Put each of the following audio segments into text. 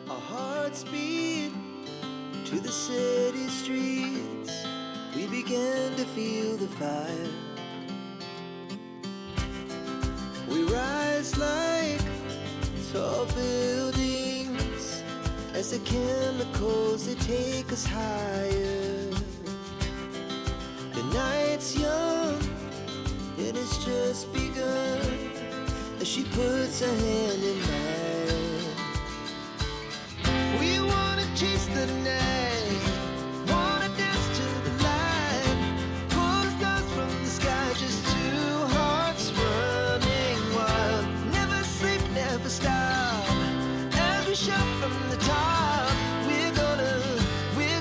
Our hearts beat to the city streets. We began to feel the fire. We rise like tall buildings as the chemicals they take us higher. The night's young, it has just begun as she puts her hand in mine. We wanna chase the night, wanna dance to the light, pull the stars from the sky, just two hearts running wild. Never sleep, never stop, as we shout from the top. We're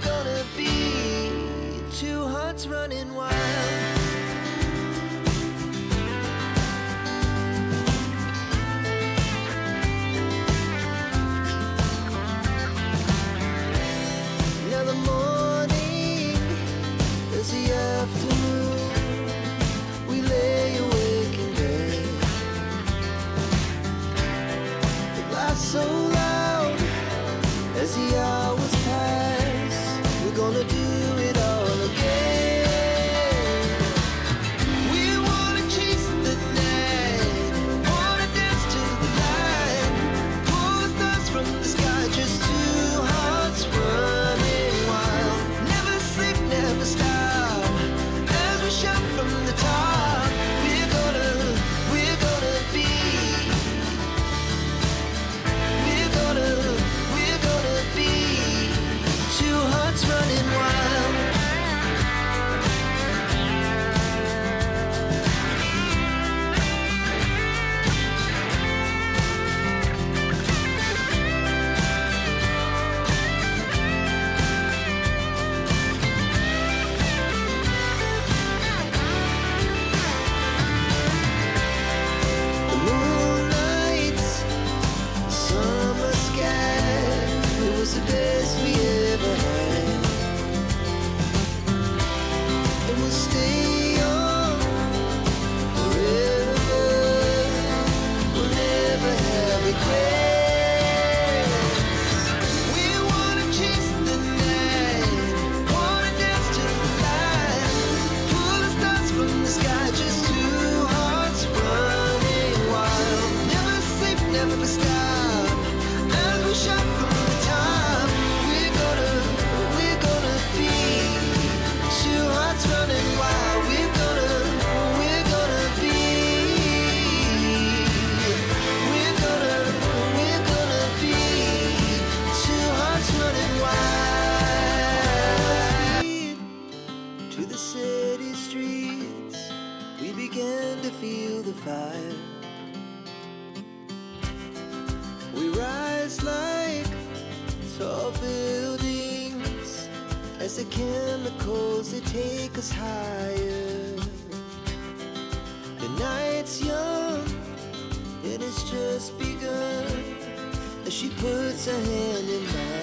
gonna be two hearts running wild. Now the morning is the afternoon. We lay awake in bed. The laughs so loud as the hours pass. We're gonna do it all again. We wanna chase the night, wanna dance to the light, pull the stars from the sky, just two hearts running wild. Never sleep, never stop, as we shout from the top. We're gonna be. We're gonna be two hearts running wild. The moonlight, summer sky, it was the best we ever had. And we'll stay on forever. We'll never have regrets. We wanna chase the night, wanna dance to the light, pull the stars from the sky, just two hearts running wild. Never sleep, never stop, as we shout from the top. We're gonna be two hearts running wild. We're gonna be. We're gonna be two hearts running wild. To the city streets, we began to feel the fire. We rise like tall buildings as the chemicals they take us higher. The night's young, it has just begun as she puts her hand in mine.